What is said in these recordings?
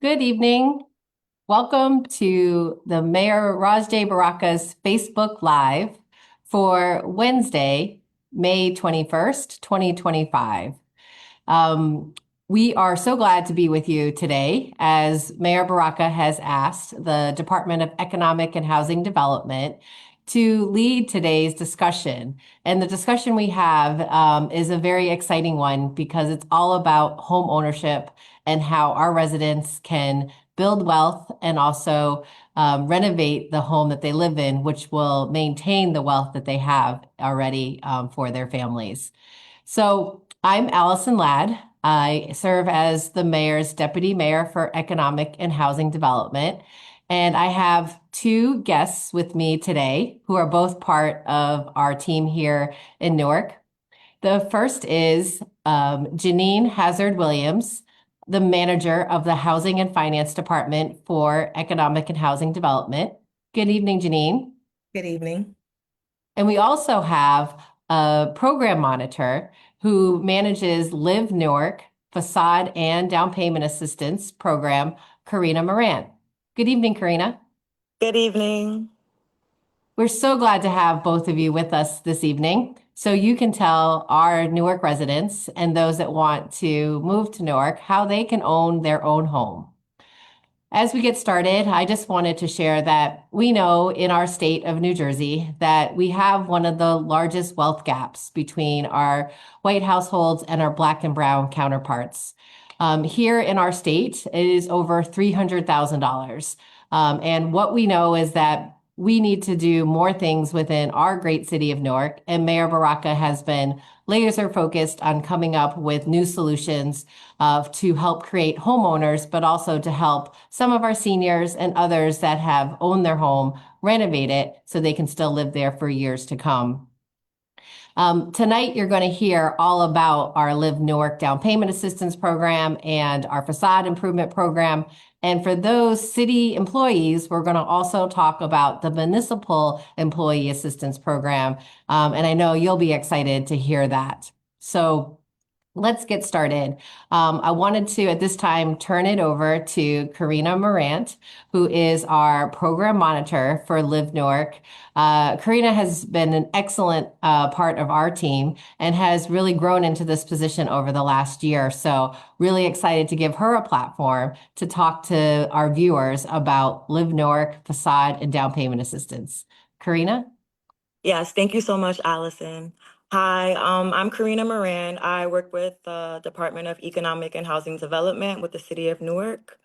Good evening. Welcome to the Mayor Rajday Baraka's Facebook Live for Wednesday, May 21st, 2025. Um, we are so glad to be with you today as Mayor Baraka has asked the Department of Economic and Housing Development to lead today's discussion. And the discussion we have is a very exciting one because it's all about home ownership and how our residents can build wealth and also renovate the home that they live in, which will maintain the wealth that they have already for their families. So I'm Allison Ladd. I serve as the mayor's deputy mayor for economic and housing development. And I have two guests with me today who are both part of our team here in Newark. The first is Janine Hazard Williams, the manager of the Housing and Finance Department for Economic and Housing Development. Good evening, Janine. Good evening. And we also have a program monitor who manages Live Newark facade and down payment assistance program, Karina Moran. Good evening, Karina. Good evening. We're so glad to have both of you with us this evening. So you can tell our Newark residents and those that want to move to Newark how they can own their own home. As we get started, I just wanted to share that we know in our state of New Jersey that we have one of the largest wealth gaps between our white households and our black and brown counterparts. Here in our state, it is over $300,000. And what we know is that we need to do more things within our great city of Newark. And Mayor Baraka has been laser focused on coming up with new solutions to help create homeowners, but also to help some of our seniors and others that have owned their home renovate it so they can still live there for years to come. Tonight, you're going to hear all about our Live Newark down payment assistance program and our facade improvement program. And for those city employees, we're going to also talk about the municipal employee assistance program. And I know you'll be excited to hear that. So let's get started. I wanted to, at this time, turn it over to Karina Morant, who is our program monitor for Live Newark. Karina has been an excellent part of our team and has really grown into this position over the last year. So really excited to give her a platform to talk to our viewers about Live Newark, facade, and down payment assistance. Karina? Yes, thank you so much, Allison. Hi, I'm Karina Moran. I work with the Department of Economic and Housing Development with the City of Newark.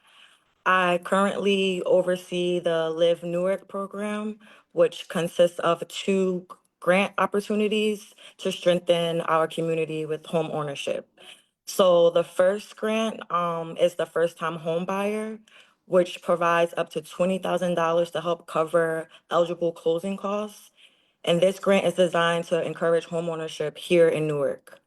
I currently oversee the Live Newark program, which consists of two grant opportunities to strengthen our community with home ownership. So the first grant is the first time home buyer, which provides up to $20,000 to help cover eligible closing costs. And this grant is designed to encourage homeownership here in Newark.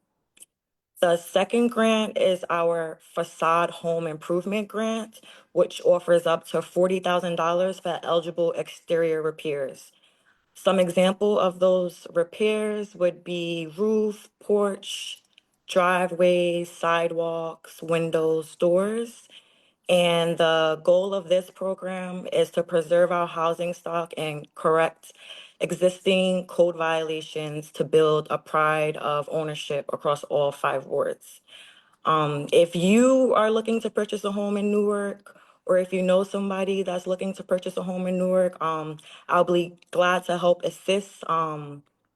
The second grant is our facade home improvement grant, which offers up to $40,000 for eligible exterior repairs. Some example of those repairs would be roof, porch, driveways, sidewalks, windows, doors. And the goal of this program is to preserve our housing stock and correct existing code violations to build a pride of ownership across all five wards. If you are looking to purchase a home in Newark, or if you know somebody that's looking to purchase a home in Newark, I'll be glad to help assist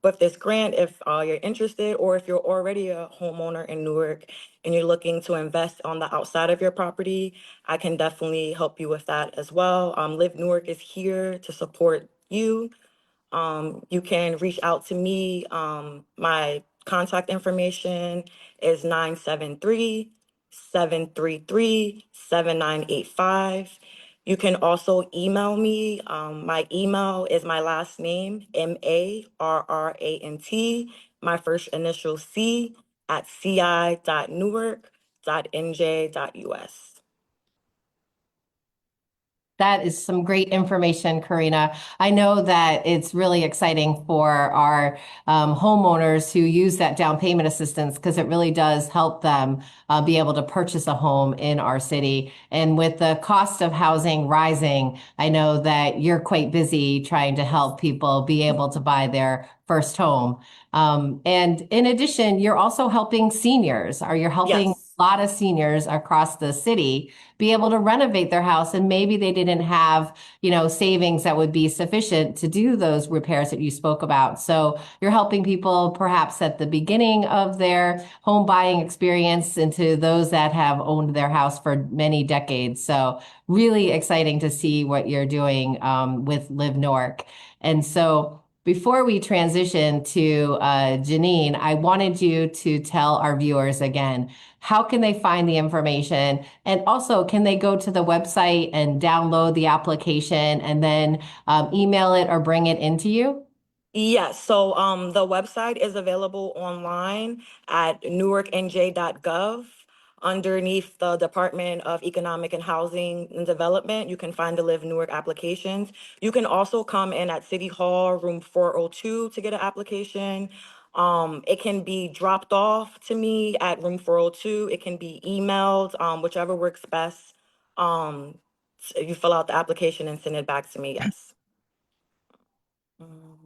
with this grant if you're interested, or if you're already a homeowner in Newark and you're looking to invest on the outside of your property, I can definitely help you with that as well. Live Newark is here to support you. You can reach out to me. My contact information is 973-733-7985. You can also email me. My email is my last name, Marrant, my first initial C, at ci.newark.nj.us. That is some great information, Karina. I know that it's really exciting for our homeowners who use that down payment assistance because it really does help them be able to purchase a home in our city. And with the cost of housing rising, I know that you're quite busy trying to help people be able to buy their first home. And in addition, you're also helping seniors, or you're helping Yes. a lot of seniors across the city be able to renovate their house, and maybe they didn't have, savings that would be sufficient to do those repairs that you spoke about. So you're helping people perhaps at the beginning of their home buying experience into those that have owned their house for many decades. So really exciting to see what you're doing with Live Newark. And so before we transition to Janine, I wanted you to tell our viewers again, how can they find the information? And also, can they go to the website and download the application and then email it or bring it into you? Yes, so the website is available online at newarknj.gov. Underneath the Department of Economic and Housing and Development, you can find the Live Newark applications. You can also come in at City Hall, room 402 to get an application. It can be dropped off to me at room 402. It can be emailed, whichever works best. You fill out the application and send it back to me, yes. Mm.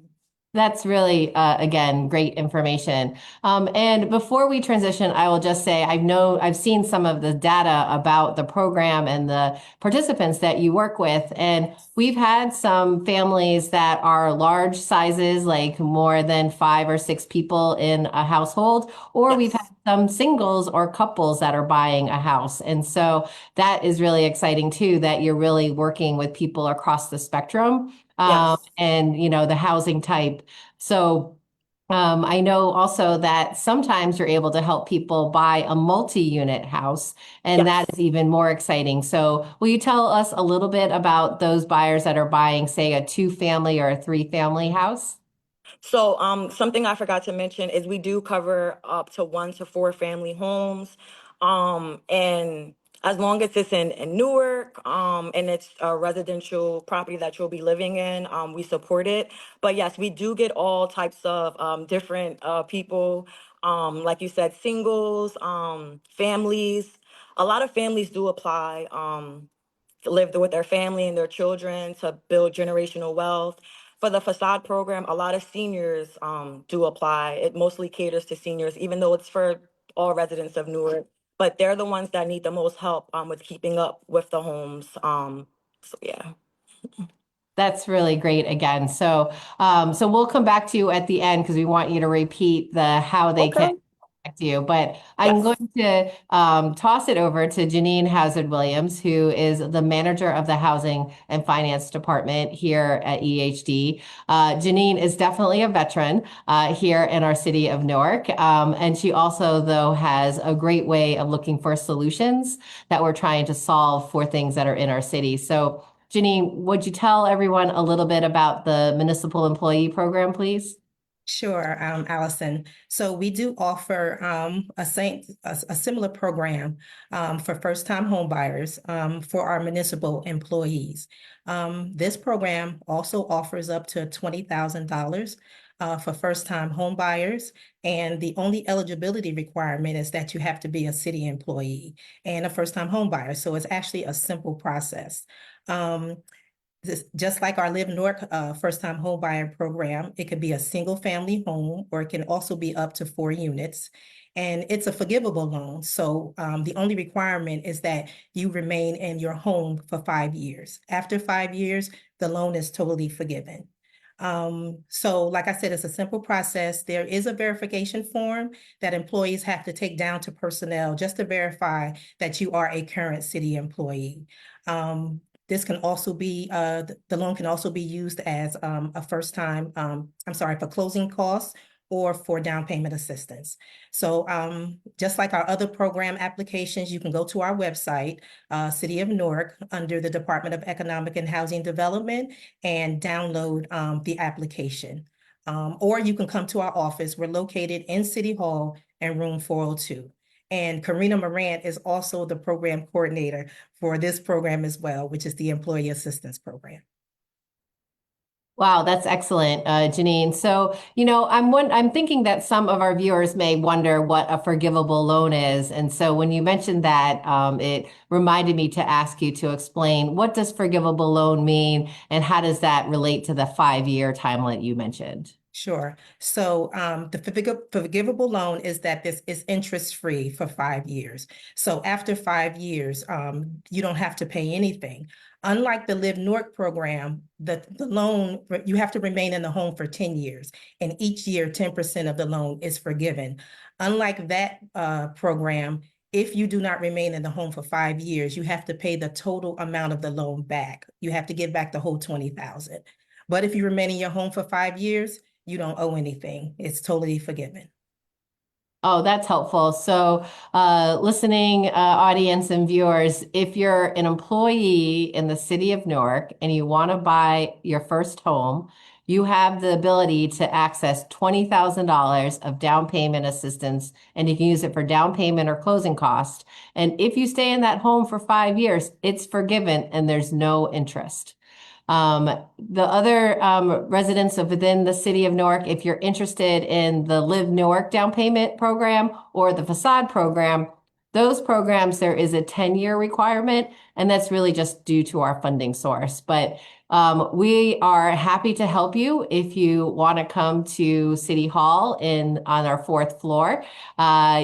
That's really, again, great information. And before we transition, I will just say I've seen some of the data about the program and the participants that you work with, and we've had some families that are large sizes, like more than 5 or 6 people in a household, or we've had Yes. some singles or couples that are buying a house. And so that is really exciting too, that you're really working with people across the spectrum Yes. and the housing type. So I know also that sometimes you're able to help people buy a multi-unit house, and that Yes. is even more exciting. So will you tell us a little bit about those buyers that are buying, say, a two-family or a three-family house? So, something I forgot to mention is we do cover up to 1 to 4 family homes. And as long as it's in Newark, and it's a residential property that you'll be living in, we support it. But yes, we do get all types of different people. Like you said, singles, families. A lot of families do apply. Live with their family and their children to build generational wealth. For the facade program, a lot of seniors do apply. It mostly caters to seniors, even though it's for all residents of Newark. But they're the ones that need the most help with keeping up with the homes. So yeah. That's really great again. So we'll come back to you at the end because we want you to repeat the how they can Okay. contact you. But I'm Yes. going to toss it over to Janine Hazard Williams, who is the manager of the Housing and Finance Department here at EHD. Janine is definitely a veteran here in our city of Newark. And she also, though, has a great way of looking for solutions that we're trying to solve for things that are in our city. So Janine, would you tell everyone a little bit about the municipal employee program, please? Sure, Allison. So we do offer a similar program for first-time homebuyers for our municipal employees. This program also offers up to $20,000 for first-time homebuyers, and the only eligibility requirement is that you have to be a city employee and a first-time homebuyer. So it's actually a simple process. Um, just like our Live North first-time home buyer program, it could be a single-family home, or it can also be up to 4 units. And it's a forgivable loan. So the only requirement is that you remain in your home for 5 years. After 5 years, the loan is totally forgiven. So like I said, it's a simple process. There is a verification form that employees have to take down to personnel just to verify that you are a current city employee. This can also be, the loan can also be used as a first time, I'm sorry, for closing costs or for down payment assistance. So just like our other program applications, you can go to our website, City of Newark, under the Department of Economic and Housing Development, and download the application. Or you can come to our office. We're located in City Hall in room 402. And Karina Moran is also the program coordinator for this program as well, which is the Employee Assistance Program. Wow, that's excellent, Janine. So, I'm thinking that some of our viewers may wonder what a forgivable loan is. And so when you mentioned that, it reminded me to ask you to explain what does forgivable loan mean and how does that relate to the 5-year timeline you mentioned? Sure. So the forgivable loan is that this is interest-free for 5 years. So after 5 years, you don't have to pay anything. Unlike the Live Newark program, the loan, you have to remain in the home for 10 years, and each year 10% of the loan is forgiven. Unlike that program, if you do not remain in the home for 5 years, you have to pay the total amount of the loan back. You have to give back the whole 20,000. But if you remain in your home for 5 years, you don't owe anything. It's totally forgiven. Oh, that's helpful. So, listening audience and viewers, if you're an employee in the city of Newark and you want to buy your first home, you have the ability to access $20,000 of down payment assistance, and you can use it for down payment or closing cost. And if you stay in that home for 5 years, it's forgiven and there's no interest. The other residents of within the city of Newark, if you're interested in the Live Newark down payment program or the facade program, those programs, there is a 10-year requirement, and that's really just due to our funding source. But we are happy to help you if you want to come to City Hall on our 4th floor.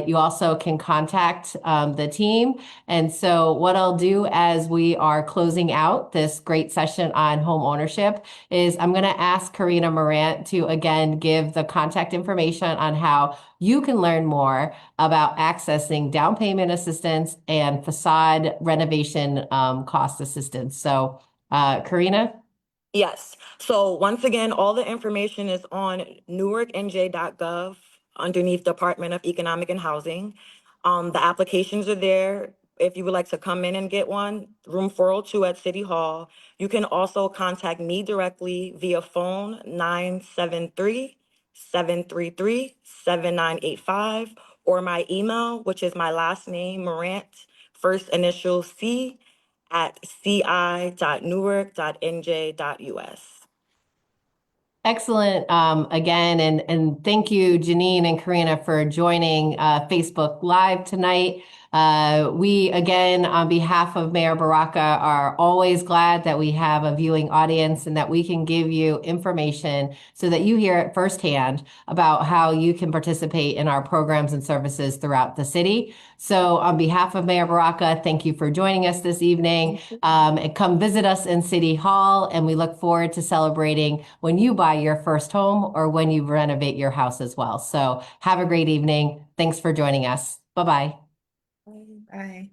You also can contact the team. And so what I'll do as we are closing out this great session on home ownership is I'm going to ask Karina Morant to again give the contact information on how you can learn more about accessing down payment assistance and facade renovation cost assistance. So, Karina? Yes. So once again, all the information is on newarknj.gov underneath Department of Economic and Housing. The applications are there. If you would like to come in and get one, room 402 at City Hall. You can also contact me directly via phone 973-733-7985 or my email, which is my last name, Morant, first initial C at ci.newark.nj.us. Excellent. Again, and thank you, Janine and Karina, for joining Facebook Live tonight. We, again, on behalf of Mayor Baraka, are always glad that we have a viewing audience and that we can give you information so that you hear it firsthand about how you can participate in our programs and services throughout the city. So on behalf of Mayor Baraka, thank you for joining us this evening. And come visit us in City Hall, and we look forward to celebrating when you buy your first home or when you renovate your house as well. So have a great evening. Thanks for joining us. Bye-bye. Bye.